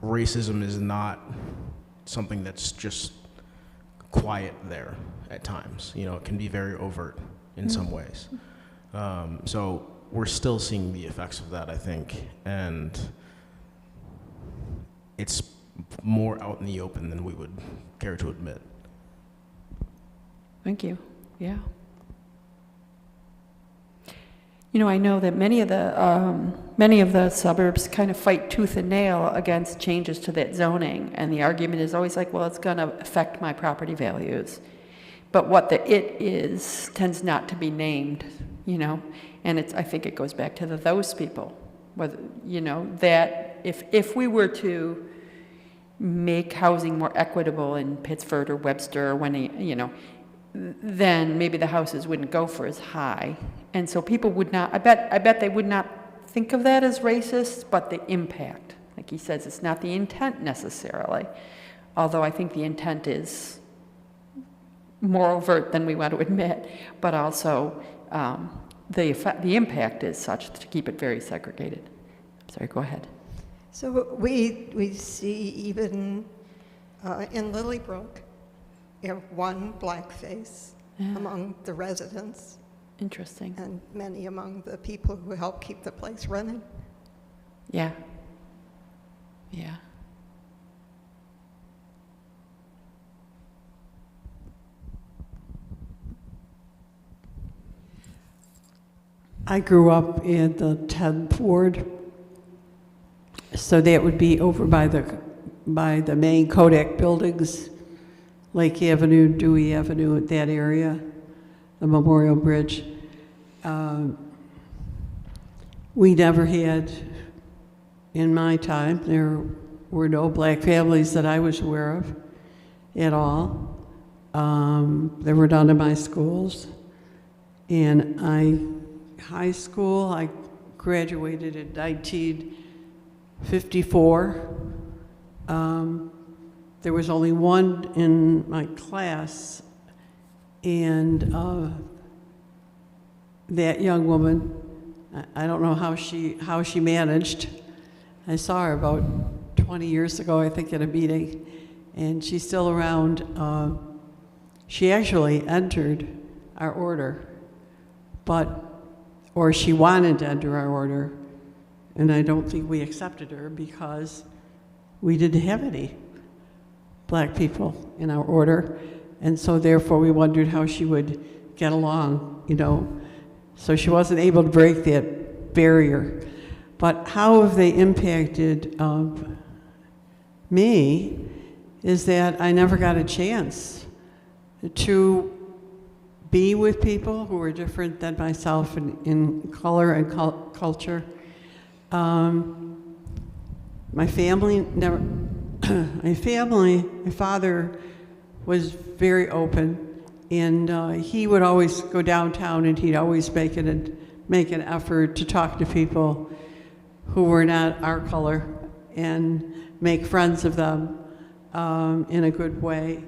[SPEAKER 5] racism is not something that's just quiet there at times. You know, it can be very overt in some ways. So we're still seeing the effects of that, I think, and it's more out in the open than we would care to admit.
[SPEAKER 3] Thank you. Yeah. You know, I know that many of the suburbs kind of fight tooth and nail against changes to that zoning, and the argument is always like, well, it's going to affect my property values. But what the it is tends not to be named, you know, and I think it goes back to those people, whether, you know, that if we were to make housing more equitable in Pittsford or Webster or when, you know, then maybe the houses wouldn't go for as high. And so people would not, I bet they would not think of that as racist, but the impact. Like he says, it's not the intent necessarily, although I think the intent is more overt than we want to admit, but also the impact is such to keep it very segregated. Sorry, go ahead.
[SPEAKER 2] So we see even in Lilybrook, you have one black face among the residents.
[SPEAKER 3] Interesting.
[SPEAKER 2] And many among the people who help keep the place running.
[SPEAKER 3] Yeah. Yeah.
[SPEAKER 6] I grew up in the 10th Ward, so that would be over by the main Kodak buildings, Lake Avenue, Dewey Avenue, that area, the Memorial Bridge. We never had, in my time, there were no black families that I was aware of at all. There were none in my schools. And high school, I graduated in 1954. There was only one in my class, and that young woman, I don't know how she managed. I saw her about 20 years ago, I think, at a meeting, and she's still around. She actually entered our order, or she wanted to enter our order, and I don't think we accepted her because we didn't have any black people in our order. And so therefore we wondered how she would get along, you know. So she wasn't able to break that barrier. But how have they impacted me is that I never got a chance to be with people who were different than myself in color and culture. My family never, my father was very open, and he would always go downtown, and he'd always make an effort to talk to people who were not our color and make friends of them in a good way.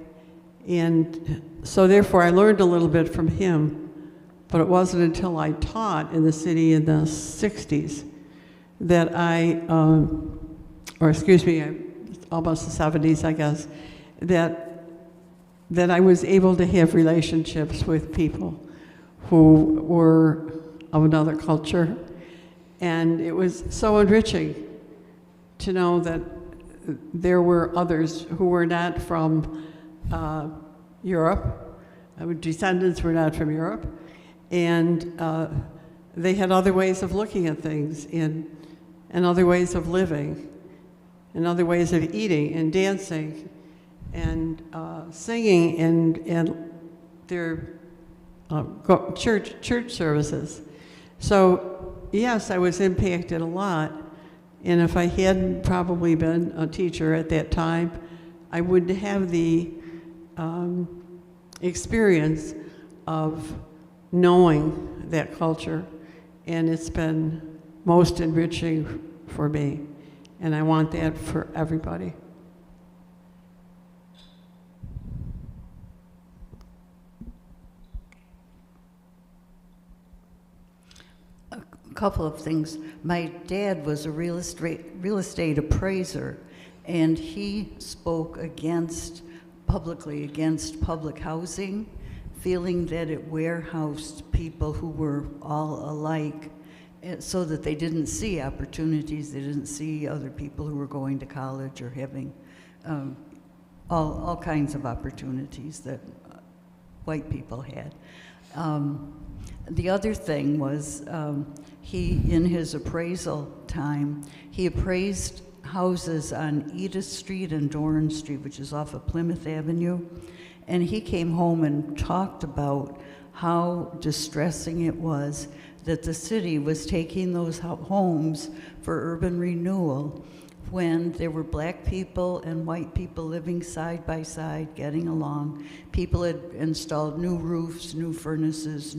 [SPEAKER 6] And so therefore I learned a little bit from him, but it wasn't until I taught in the city in the 60s that almost the 70s, I guess, that I was able to have relationships with people who were of another culture. And it was so enriching to know that there were others who were not from Europe. Our descendants were not from Europe. And they had other ways of looking at things and other ways of living and other ways of eating and dancing and singing and their church services. So yes, I was impacted a lot. And if I hadn't probably been a teacher at that time, I wouldn't have the experience of knowing that culture. And it's been most enriching for me. And I want that for everybody.
[SPEAKER 2] A couple of things. My dad was a real estate appraiser, and he spoke publicly against public housing, feeling that it warehoused people who were all alike, so that they didn't see opportunities, they didn't see other people who were going to college or having all kinds of opportunities that white people had. The other thing was in his appraisal time, he appraised houses on Edith Street and Doran Street, which is off of Plymouth Avenue, and he came home and talked about how distressing it was that the city was taking those homes for urban renewal when there were black people and white people living side by side, getting along. People had installed new roofs, new furnaces,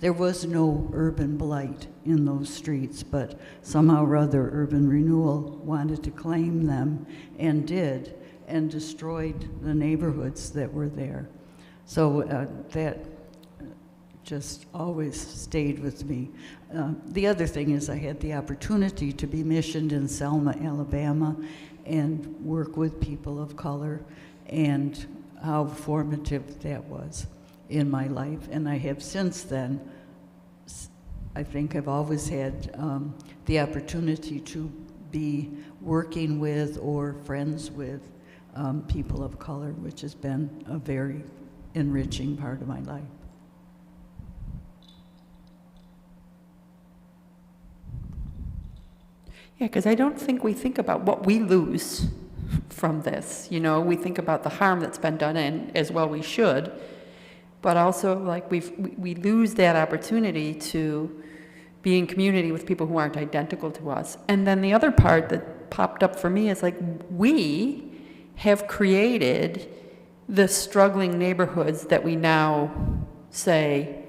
[SPEAKER 2] there was no urban blight in those streets, but somehow or other urban renewal wanted to claim them and did, and destroyed the neighborhoods that were there. So that just always stayed with me. The other thing is I had the opportunity to be missioned in Selma, Alabama, and work with people of color, and how formative that was in my life. And I have since then, I think I've always had the opportunity to be working with or friends with people of color, which has been a very enriching part of my life.
[SPEAKER 3] Yeah, because I don't think we think about what we lose from this. You know, we think about the harm that's been done, and as well we should, but also like we lose that opportunity to be in community with people who aren't identical to us. And then the other part that popped up for me is like we have created the struggling neighborhoods that we now say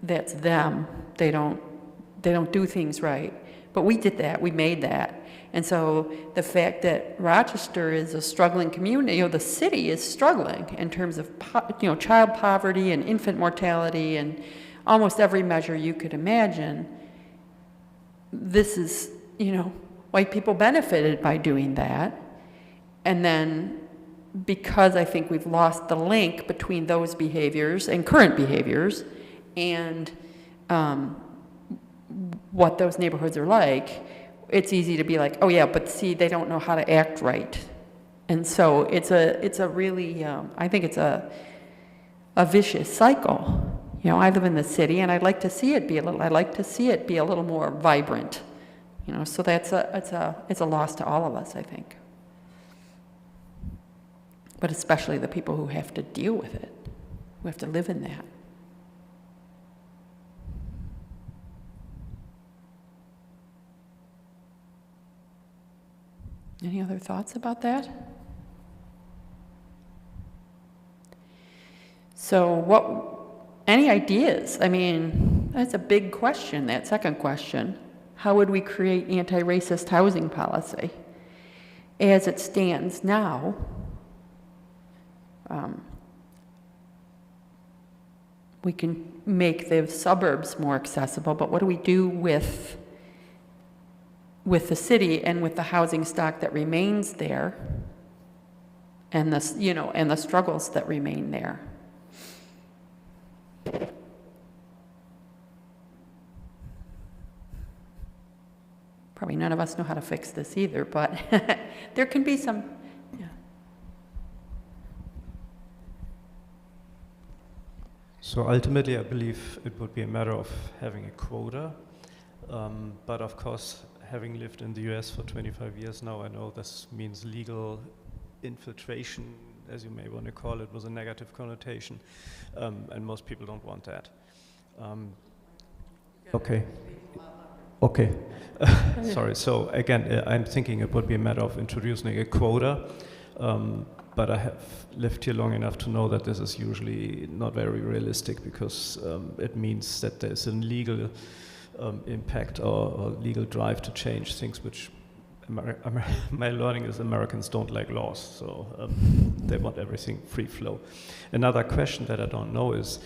[SPEAKER 3] that's them. They don't do things right. But we did that, we made that. And so the fact that Rochester is a struggling community, you know, the city is struggling in terms of, child poverty and infant mortality and almost every measure you could imagine. This is, white people benefited by doing that. And then because I think we've lost the link between those behaviors and current behaviors and what those neighborhoods are like, it's easy to be like, oh yeah, but see, they don't know how to act right. And so it's a really, I think it's a a vicious cycle. You know, I live in the city, and I'd like to see it be a little more vibrant. You know, so it's a loss to all of us, I think. But especially the people who have to deal with it, who have to live in that. Any other thoughts about that? So any ideas? I mean, that's a big question, that second question. How would we create anti-racist housing policy? As it stands now, we can make the suburbs more accessible, but what do we do with the city and with the housing stock that remains there, and the struggles that remain there? Probably none of us know how to fix this either, but there can be some, yeah.
[SPEAKER 7] So ultimately, I believe it would be a matter of having a quota, but of course, having lived in the US for 25 years now, I know this means legal infiltration, as you may want to call it, with a negative connotation, and most people don't want that. Okay. Sorry, so again, I'm thinking it would be a matter of introducing a quota, but I have lived here long enough to know that this is usually not very realistic, because it means that there's a legal impact or legal drive to change things, which my learning is Americans don't like laws, so they want everything free flow. Another question that I don't know is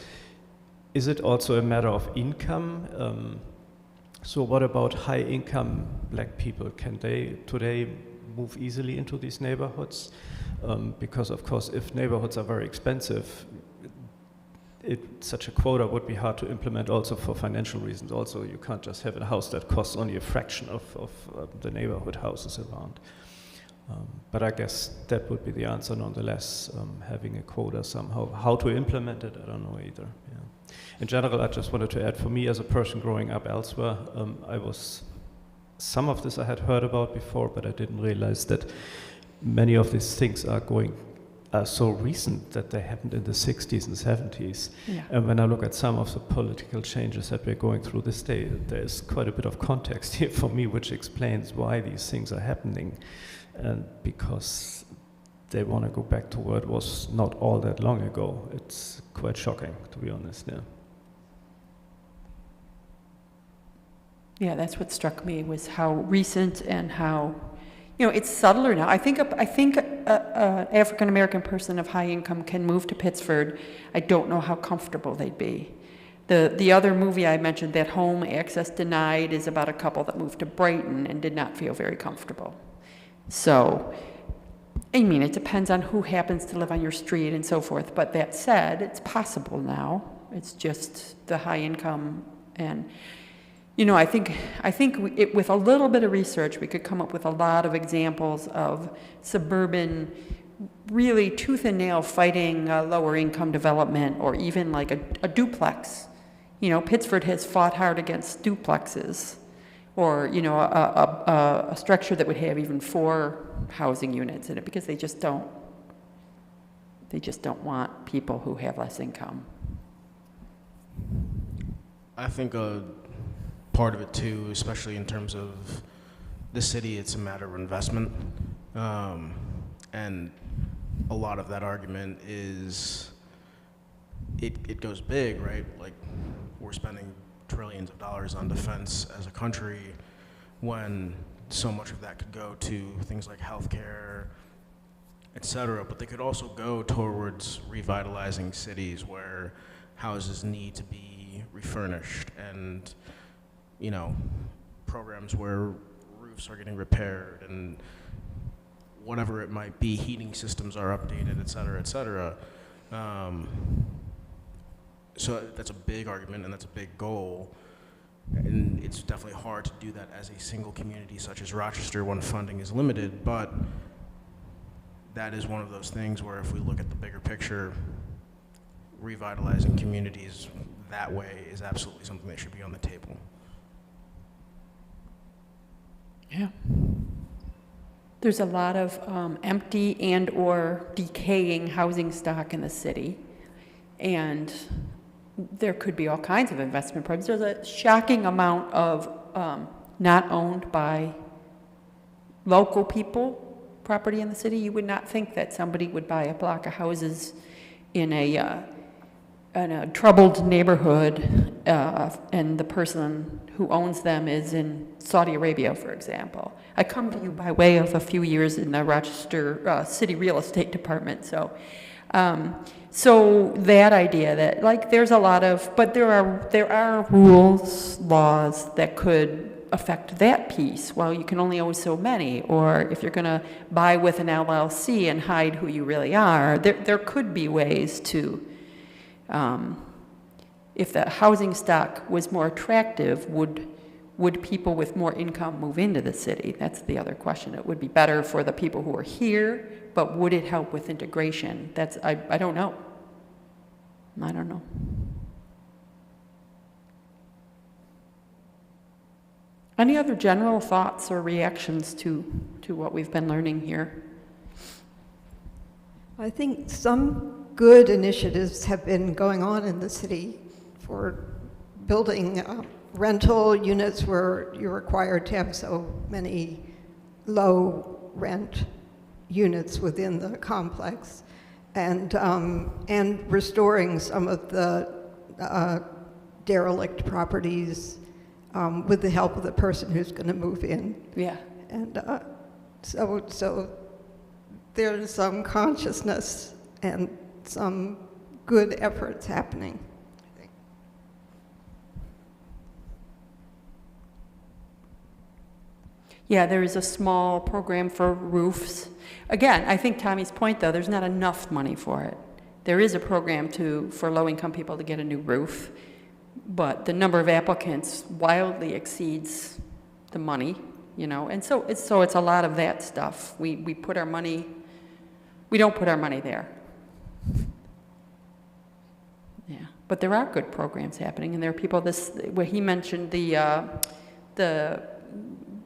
[SPEAKER 7] it also a matter of income? So what about high income black people? Can they today move easily into these neighborhoods? Because of course, if neighborhoods are very expensive, such a quota would be hard to implement also for financial reasons. Also, you can't just have a house that costs only a fraction of the neighborhood houses around. But I guess that would be the answer nonetheless, having a quota somehow. How to implement it, I don't know either. Yeah. In general, I just wanted to add, for me as a person growing up elsewhere, some of this I had heard about before, but I didn't realize that many of these things are so recent that they happened in the 60s and 70s.
[SPEAKER 3] Yeah.
[SPEAKER 7] And when I look at some of the political changes that we're going through this day, there's quite a bit of context here for me, which explains why these things are happening. And because they want to go back to where it was not all that long ago. It's quite shocking, to be honest, yeah.
[SPEAKER 3] Yeah, that's what struck me, was how recent and how, it's subtler now. I think an African-American person of high income can move to Pittsford. I don't know how comfortable they'd be. The other movie I mentioned, that Home Access Denied, is about a couple that moved to Brighton and did not feel very comfortable. So, it depends on who happens to live on your street and so forth. But that said, it's possible now. It's just the high income, and I think with a little bit of research, we could come up with a lot of examples of suburban, really tooth and nail fighting lower income development, or even like a duplex. Pittsford has fought hard against duplexes, or a structure that would have even 4 housing units in it, because they just don't want people who have less income.
[SPEAKER 5] I think part of it too, especially in terms of the city, it's a matter of investment, and a lot of that argument is it goes big, right? Like, we're spending trillions of dollars on defense as a country, when so much of that could go to things like healthcare, et cetera. But they could also go towards revitalizing cities where houses need to be refurnished, and programs where roofs are getting repaired, and whatever it might be, heating systems are updated, et cetera, et cetera. So that's a big argument, and that's a big goal. And it's definitely hard to do that as a single community such as Rochester when funding is limited, but that is one of those things where if we look at the bigger picture, revitalizing communities that way is absolutely something that should be on the table.
[SPEAKER 3] Yeah. There's a lot of empty and or decaying housing stock in the city, and there could be all kinds of investment programs. There's a shocking amount of not owned by local people property in the city. You would not think that somebody would buy a block of houses in a troubled neighborhood, and the person who owns them is in Saudi Arabia, for example. I come to you by way of a few years in the Rochester City Real Estate Department, so that idea that, like, there's a lot of, but there are rules, laws that could affect that piece. Well, you can only own so many, or if you're going to buy with an LLC and hide who you really are, there could be ways to, if the housing stock was more attractive, would people with more income move into the city? That's the other question. It would be better for the people who are here, but would it help with integration? That's, I don't know. I don't know. Any other general thoughts or reactions to what we've been learning here?
[SPEAKER 8] I think some good initiatives have been going on in the city for building rental units where you're required to have so many low rent units within the complex, and restoring some of the derelict properties with the help of the person who's going to move in.
[SPEAKER 3] Yeah.
[SPEAKER 8] And so there's some consciousness and some good efforts happening, I think.
[SPEAKER 3] Yeah, there is a small program for roofs. Again, I think Tommy's point, though, there's not enough money for it. There is a program for low-income people to get a new roof, but the number of applicants wildly exceeds the money, you know, and so it's a lot of that stuff. We put our money, we don't put our money there. Yeah, but there are good programs happening, and there are people, where he mentioned the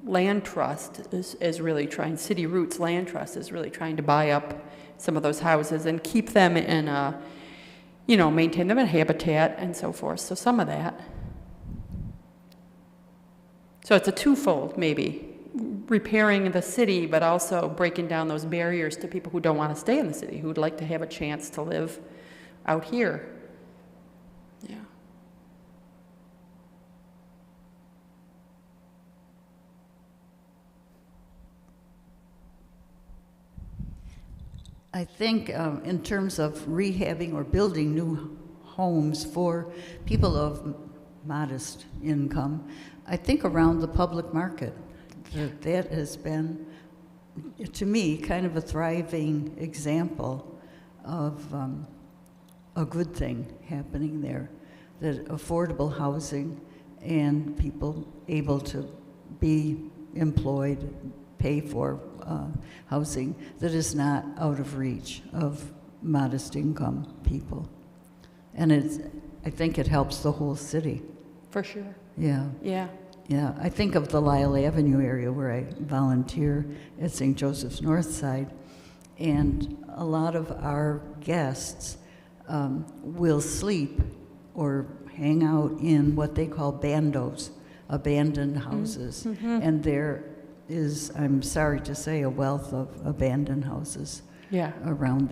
[SPEAKER 3] land trust is really trying, City Roots Land Trust is really trying to buy up some of those houses and keep them in a, you know, maintain them in habitat and so forth. So some of that. So it's a twofold, maybe. Repairing the city, but also breaking down those barriers to people who don't want to stay in the city, who would like to have a chance to live out here. Yeah.
[SPEAKER 2] I think in terms of rehabbing or building new homes for people of modest income, I think around the public market, that has been, to me, kind of a thriving example of a good thing happening there, that affordable housing and people able to be employed, pay for housing that is not out of reach of modest income people. And I think it helps the whole city.
[SPEAKER 3] For sure.
[SPEAKER 2] Yeah.
[SPEAKER 3] Yeah.
[SPEAKER 2] Yeah, I think of the Lyle Avenue area where I volunteer at St. Joseph's North Side, and a lot of our guests will sleep or hang out in what they call bandos, abandoned houses. Mm-hmm. And there is, I'm sorry to say, a wealth of abandoned houses around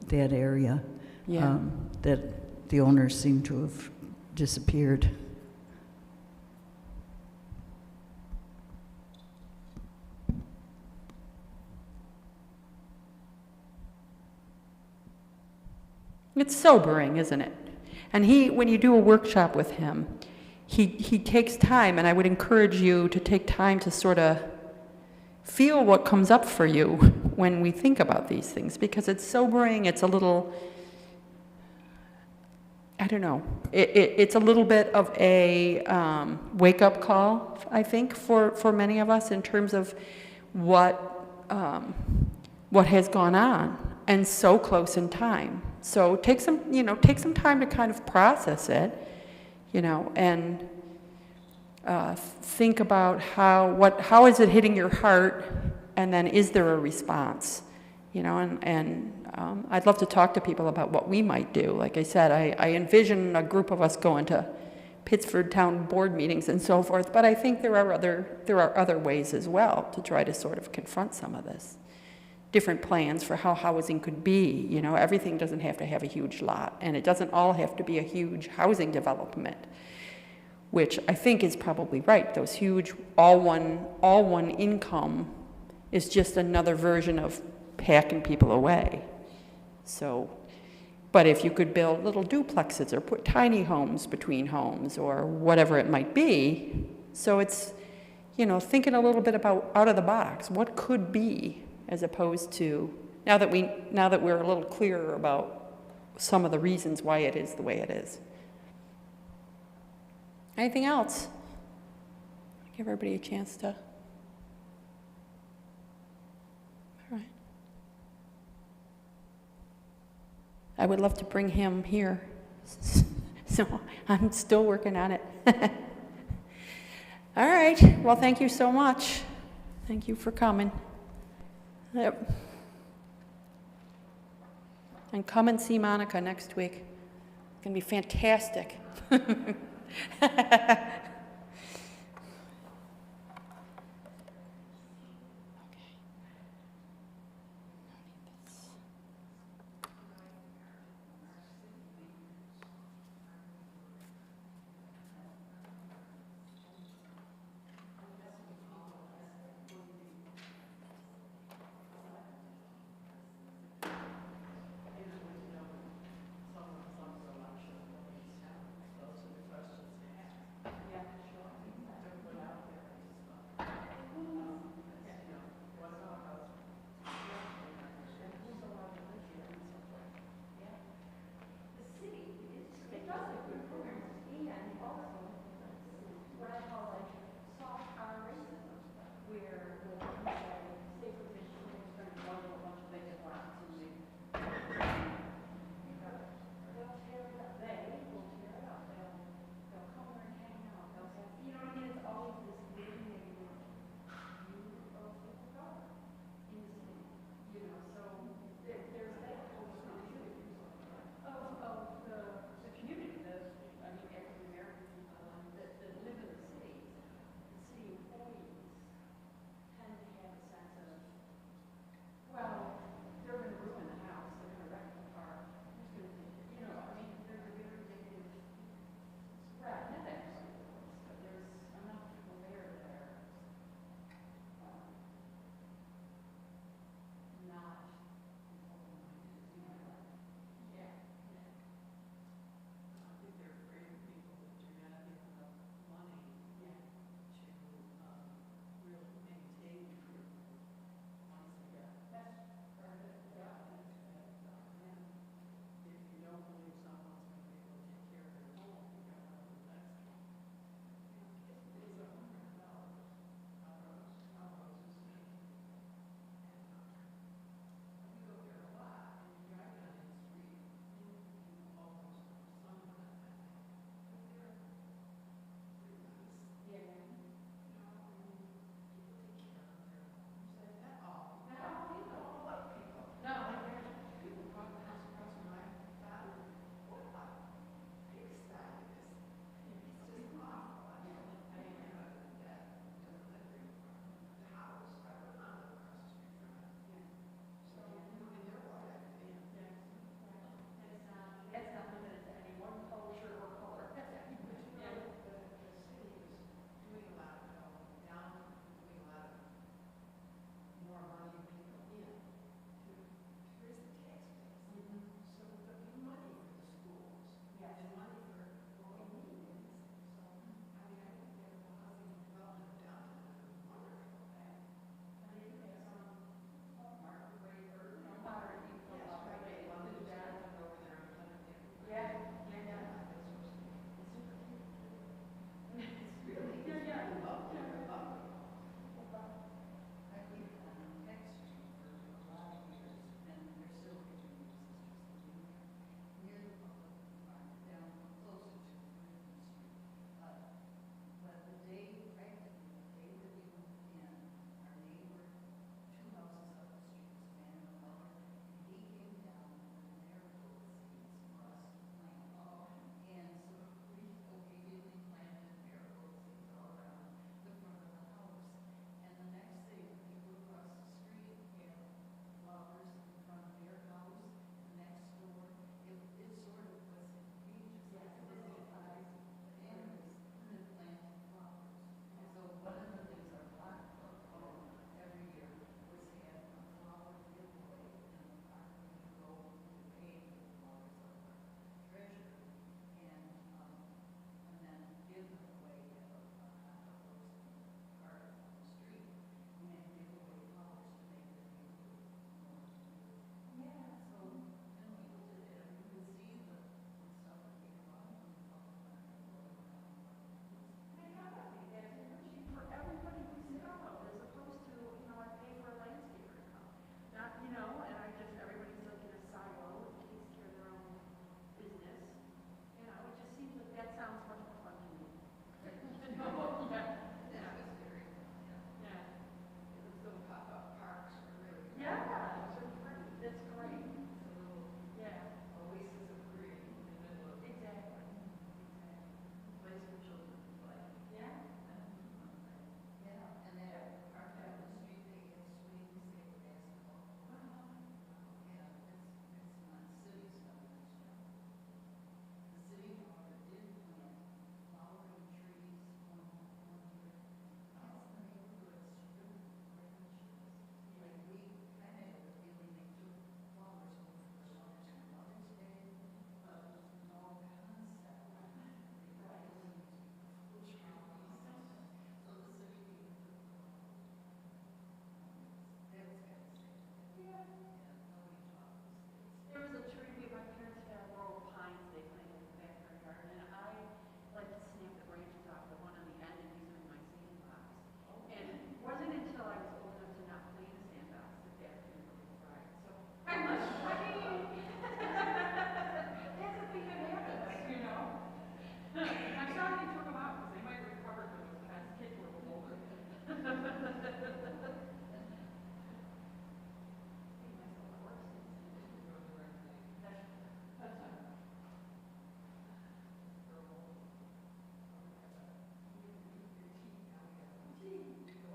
[SPEAKER 2] that area that the owners seem to have disappeared.
[SPEAKER 3] It's sobering, isn't it? And when you do a workshop with him, he takes time, and I would encourage you to take time to sort of feel what comes up for you when we think about these things, because it's sobering, it's a little, I don't know, it's a little bit of a wake-up call, I think, for many of us in terms of what has gone on, and so close in time. So take some time to kind of process it, and think about how is it hitting your heart, and then is there a response, I'd love to talk to people about what we might do. Like I said, I envision a group of us going to Pittsford town board meetings and so forth, but I think there are other ways as well to try to sort of confront some of this. Different plans for how housing could be. Everything doesn't have to have a huge lot, and it doesn't all have to be a huge housing development, which I think is probably right. Those huge all one income is just another version of packing people away. So, but if you could build little duplexes or put tiny homes between homes or whatever it might be, so it's, thinking a little bit about out of the box, what could be, as opposed to, now that we're a little clearer about some of the reasons why it is the way it is. Anything else? Give everybody a chance to. All right. I would love to bring him here. So I'm still working on it. All right. Well, thank you so much. Thank you for coming. Yep. And come and see Monica next week. It's going to be fantastic.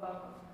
[SPEAKER 1] Welcome.